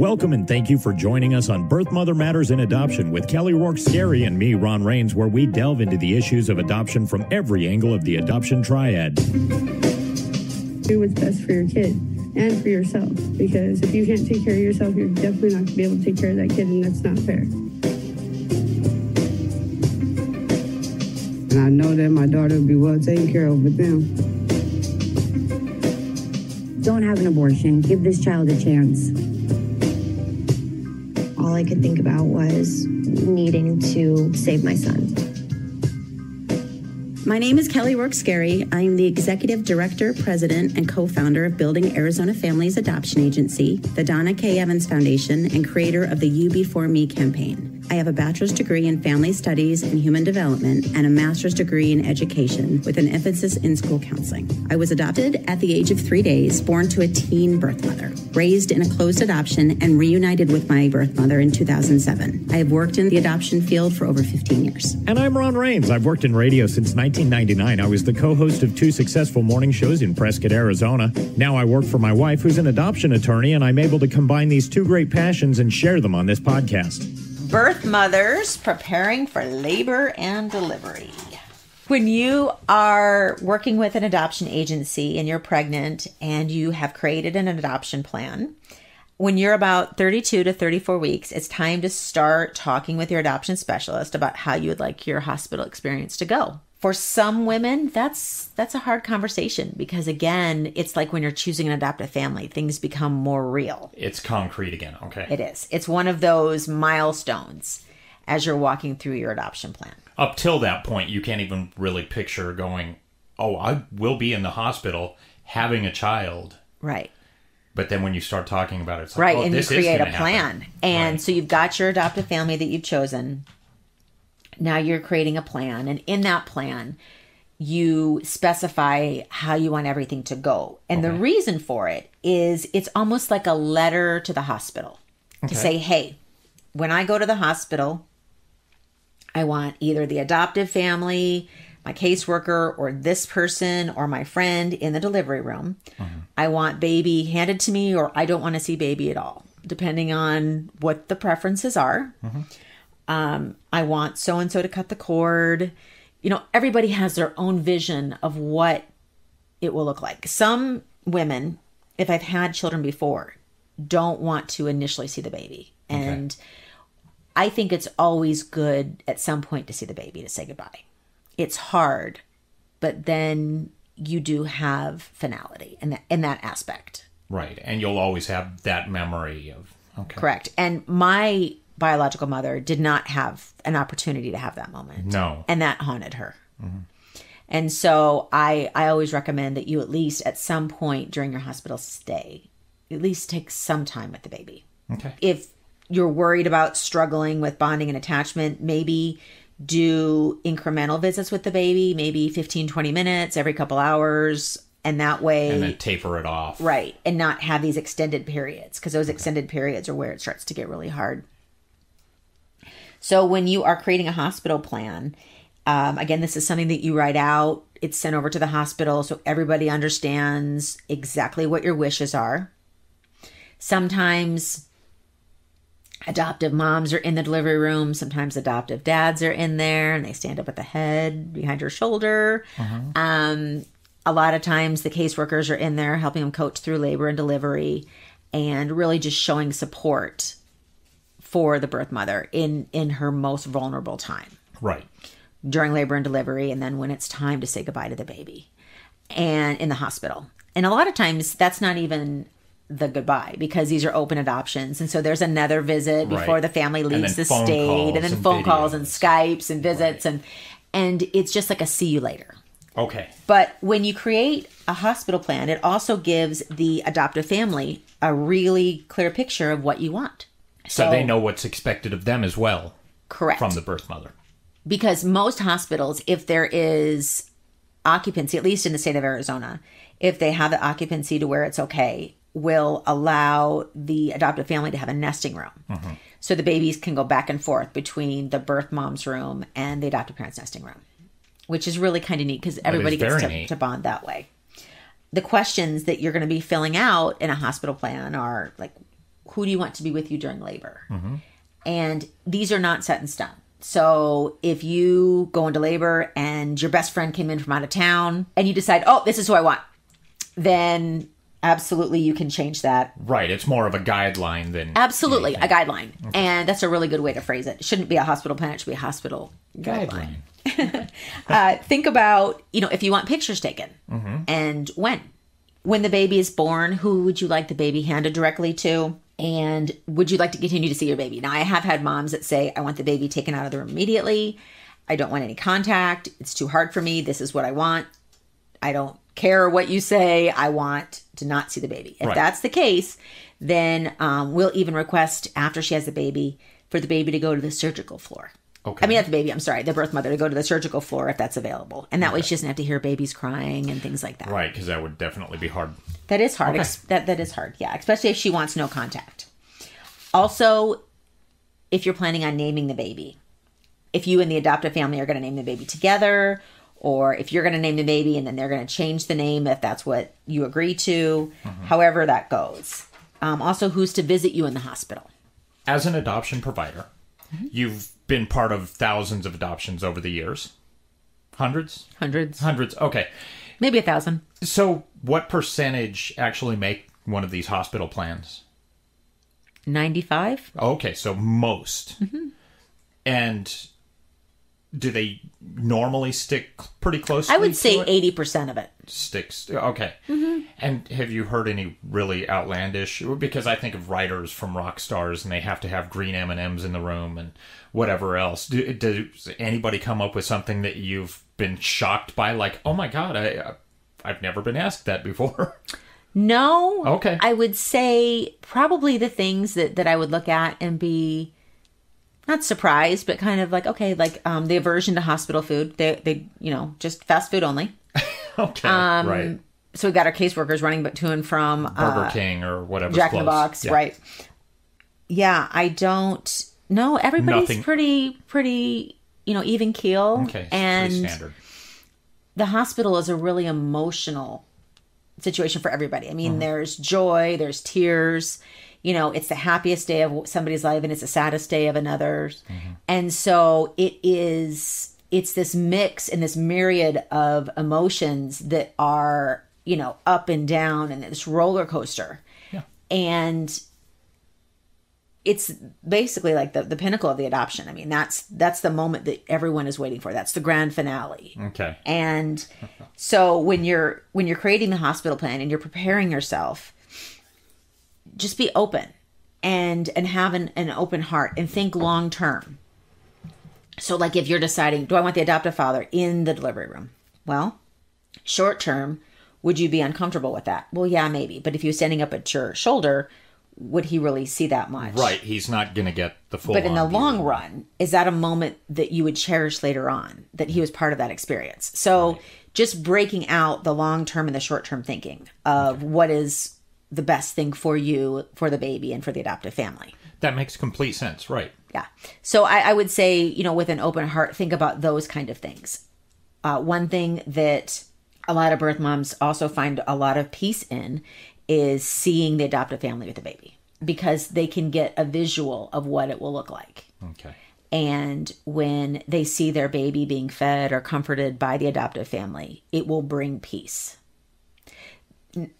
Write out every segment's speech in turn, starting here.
Welcome and thank you for joining us on Birth Mother Matters in Adoption with Kelly Rourke-Scary and me, Ron Rains, where we delve into the issues of adoption from every angle of the adoption triad. Do what's best for your kid and for yourself, because if you can't take care of yourself, you're definitely not going to be able to take care of that kid, and that's not fair. And I know that my daughter will be well taken care of with them. Don't have an abortion. Give this child a chance. All I could think about was needing to save my son. My name is Kelly Rourke-Scary. I'm the Executive Director, President, and co-founder of Building Arizona Families Adoption Agency, the Donna K. Evans Foundation, and creator of the You Before Me campaign. I have a bachelor's degree in family studies and human development and a master's degree in education with an emphasis in school counseling. I was adopted at the age of 3 days, born to a teen birth mother, raised in a closed adoption, and reunited with my birth mother in 2007. I have worked in the adoption field for over 15 years. And I'm Ron Rains. I've worked in radio since 1999. I was the co-host of 2 successful morning shows in Prescott, Arizona. Now I work for my wife, who's an adoption attorney, and I'm able to combine these 2 great passions and share them on this podcast. Birth mothers preparing for labor and delivery. When you are working with an adoption agency and you're pregnant and you have created an adoption plan, when you're about 32 to 34 weeks, it's time to start talking with your adoption specialist about how you would like your hospital experience to go. For some women, that's a hard conversation because, again, it's like when you're choosing an adoptive family, things become more real. It's concrete again, okay. It is. It's one of those milestones as you're walking through your adoption plan. Up till that point, you can't even really picture going, oh, I will be in the hospital having a child. Right. But then when you start talking about it, it's like, right, oh, and this you create is a plan. happen. And right. So you've got your adoptive family that you've chosen. Now you're creating a plan. And in that plan, you specify how you want everything to go. And the reason for it is it's almost like a letter to the hospital to say, hey, when I go to the hospital, I want either the adoptive family, my caseworker, or this person or my friend in the delivery room. I want baby handed to me, or I don't want to see baby at all, depending on what the preferences are. I want so-and-so to cut the cord. You know, everybody has their own vision of what it will look like. Some women, if I've had children before, don't want to initially see the baby. And I think it's always good at some point to see the baby, to say goodbye. It's hard, but then you do have finality in that aspect. Right. And you'll always have that memory of, Correct. And my biological mother did not have an opportunity to have that moment. No. And that haunted her. And so I always recommend that you at least at some point during your hospital stay, at least take some time with the baby. Okay. If you're worried about struggling with bonding and attachment, maybe do incremental visits with the baby, maybe 15, 20 minutes every couple hours. And that way... And then taper it off. Right. And not have these extended periods, because those extended periods are where it starts to get really hard. So when you are creating a hospital plan, again, this is something that you write out. It's sent over to the hospital so everybody understands exactly what your wishes are. Sometimes adoptive moms are in the delivery room. Sometimes adoptive dads are in there and they stand up with the head behind your shoulder. A lot of times the caseworkers are in there helping them coach through labor and delivery and really just showing support for the birth mother in her most vulnerable time. Right. During labor and delivery, and then when it's time to say goodbye to the baby and in the hospital. And a lot of times that's not even the goodbye, because these are open adoptions. And so there's another visit before the family leaves the state, and then phone calls and Skypes and visits. And it's just like a see you later. Okay. But when you create a hospital plan, it also gives the adoptive family a really clear picture of what you want. So they know what's expected of them as well. Correct. From the birth mother. Because most hospitals, if there is occupancy, at least in the state of Arizona, if they have the occupancy to where it's okay, will allow the adoptive family to have a nesting room. So the babies can go back and forth between the birth mom's room and the adoptive parents' nesting room, which is really kind of neat because everybody gets to bond that way. The questions that you're going to be filling out in a hospital plan are like, who do you want to be with you during labor? And these are not set in stone. So if you go into labor and your best friend came in from out of town and you decide, oh, this is who I want, then absolutely you can change that. Right. It's more of a guideline than absolutely anything. A guideline. Okay. And that's a really good way to phrase it. It shouldn't be a hospital plan. It should be a hospital guideline. Think about, if you want pictures taken and when the baby is born, who would you like the baby handed directly to? And would you like to continue to see your baby? Now, I have had moms that say, I want the baby taken out of the room immediately. I don't want any contact. It's too hard for me. This is what I want. I don't care what you say. I want to not see the baby. If that's the case, then we'll even request after she has the baby for the baby to go to the surgical floor. Okay. I mean, not the baby, I'm sorry, the birth mother to go to the surgical floor if that's available. And that way she doesn't have to hear babies crying and things like that. Right, because that would definitely be hard. That is hard. Okay. That is hard, yeah. Especially if she wants no contact. Also, if you're planning on naming the baby. If you and the adoptive family are going to name the baby together, or if you're going to name the baby and then they're going to change the name if that's what you agree to, however that goes. Also, who's to visit you in the hospital. As an adoption provider, you've been part of thousands of adoptions over the years. Hundreds? Hundreds. Okay. Maybe 1,000. So what percentage actually make one of these hospital plans? 95. Okay, so most. And do they normally stick pretty closely? I would say to it? 80% of it. Sticks. Okay. And have you heard any really outlandish? Because I think of writers from rock stars and they have to have green M&Ms in the room and whatever else. Does anybody come up with something that you've been shocked by? Like, oh my God, I've never been asked that before. No. Okay. I would say probably the things that I would look at and be not surprised, but kind of like, okay, like the aversion to hospital food. They just fast food only. Okay, right. So we've got our caseworkers running to and from Burger King or whatever. Jack in the Box, right? Yeah, I don't know. Everybody's pretty, even keel. Okay, and pretty standard. The hospital is a really emotional situation for everybody. I mean, there's joy, there's tears. It's the happiest day of somebody's life and it's the saddest day of another's. And so it's this mix and this myriad of emotions that are, up and down and this roller coaster. Yeah. And it's basically like the pinnacle of the adoption. I mean, that's the moment that everyone is waiting for. That's the grand finale. Okay. And so when you're creating the hospital plan and you're preparing yourself, just be open and have an open heart and think long term. So like if you're deciding, do I want the adoptive father in the delivery room? Well, short term, would you be uncomfortable with that? Well, yeah, maybe. But if you're standing up at your shoulder, would he really see that much? Right. He's not going to get the full. But in the long run, is that a moment that you would cherish later on, that he was part of that experience? So just breaking out the long term and the short term thinking of what is the best thing for you, for the baby, and for the adoptive family. That makes complete sense, right? Yeah. So I would say, with an open heart, think about those kind of things. One thing that a lot of birth moms also find a lot of peace in is seeing the adoptive family with the baby, because they can get a visual of what it will look like. Okay. And when they see their baby being fed or comforted by the adoptive family, it will bring peace.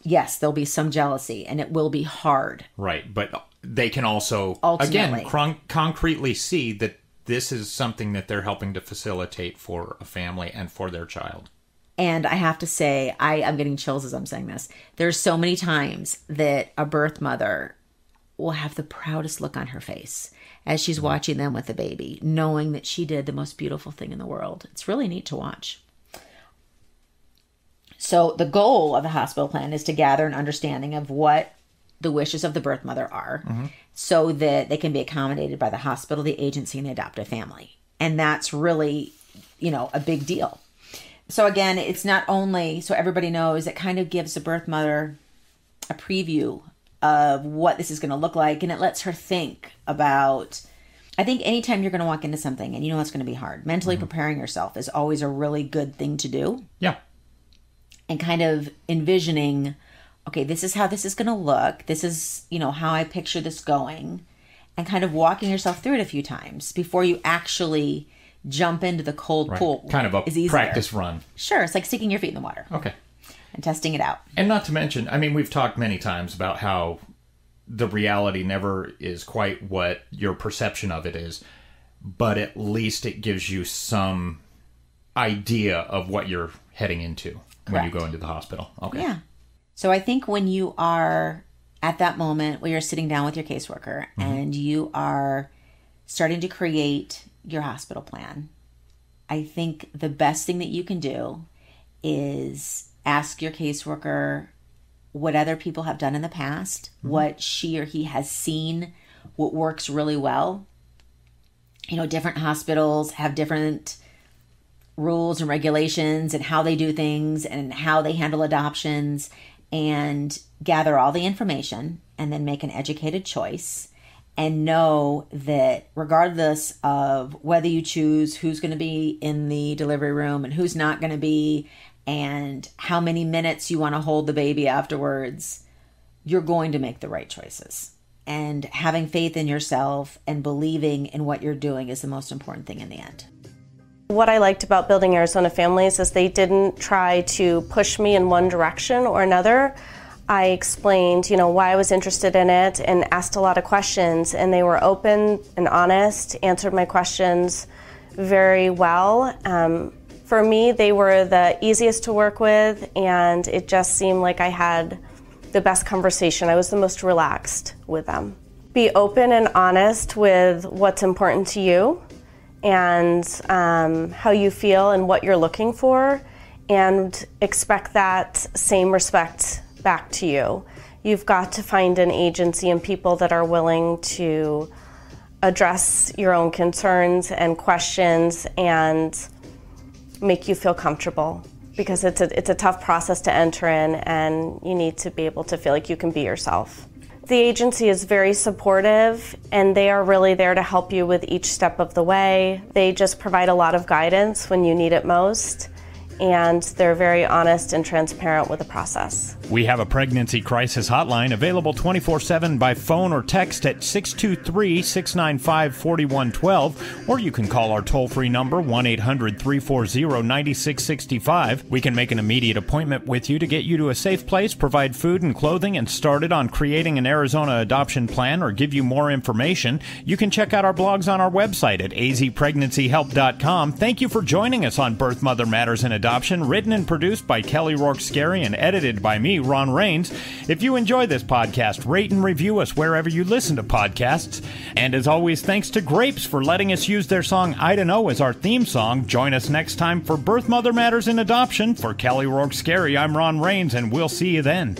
Yes, there'll be some jealousy and it will be hard. Right. But they can also, ultimately, again, concretely see that this is something that they're helping to facilitate for a family and for their child. And I have to say, I'm getting chills as I'm saying this. There's so many times that a birth mother will have the proudest look on her face as she's watching them with the baby, knowing that she did the most beautiful thing in the world. It's really neat to watch. So the goal of the hospital plan is to gather an understanding of what the wishes of the birth mother are, so that they can be accommodated by the hospital, the agency, and the adoptive family. And that's really, a big deal. So again, it's not only so everybody knows, it kind of gives the birth mother a preview of what this is going to look like. And it lets her think about, I think anytime you're going to walk into something and it's going to be hard, mentally preparing yourself is always a really good thing to do. Yeah. And kind of envisioning okay, this is how this is going to look. This is, how I picture this going, and kind of walking yourself through it a few times before you actually jump into the cold pool. Kind of a practice run. Sure. It's like sticking your feet in the water. Okay. And testing it out. And not to mention, we've talked many times about how the reality never is quite what your perception of it is, but at least it gives you some idea of what you're heading into when you go into the hospital. Okay. Yeah. So I think when you are at that moment where you're sitting down with your caseworker and you are starting to create your hospital plan, I think the best thing that you can do is ask your caseworker what other people have done in the past, what she or he has seen, what works really well. Different hospitals have different rules and regulations and how they do things and how they handle adoptions, and gather all the information and then make an educated choice, and know that regardless of whether you choose who's going to be in the delivery room and who's not going to be, and how many minutes you want to hold the baby afterwards, you're going to make the right choices. And having faith in yourself and believing in what you're doing is the most important thing in the end. What I liked about Building Arizona Families is they didn't try to push me in one direction or another. I explained, why I was interested in it and asked a lot of questions, and they were open and honest, answered my questions very well. For me, they were the easiest to work with, and it just seemed like I had the best conversation. I was the most relaxed with them. Be open and honest with what's important to you and how you feel and what you're looking for, and expect that same respect back to you. You've got to find an agency and people that are willing to address your own concerns and questions and make you feel comfortable, because it's a tough process to enter in, and you need to be able to feel like you can be yourself. The agency is very supportive, and they are really there to help you with each step of the way. They just provide a lot of guidance when you need it most, and they're very honest and transparent with the process. We have a pregnancy crisis hotline available 24/7 by phone or text at 623-695-4112, or you can call our toll-free number 1-800-340-9665. We can make an immediate appointment with you to get you to a safe place, provide food and clothing, and started on creating an Arizona adoption plan, or give you more information. You can check out our blogs on our website at azpregnancyhelp.com. Thank you for joining us on Birth, Mother Matters, and Adoption, written and produced by Kelly Rourke-Scary and edited by me, Ron Rains. If you enjoy this podcast, rate and review us wherever you listen to podcasts. And as always, thanks to Grapes for letting us use their song I Don't Know as our theme song. Join us next time for Birth, Mother Matters, and Adoption. For Kelly Rourke-Scary, I'm Ron Rains, and we'll see you then.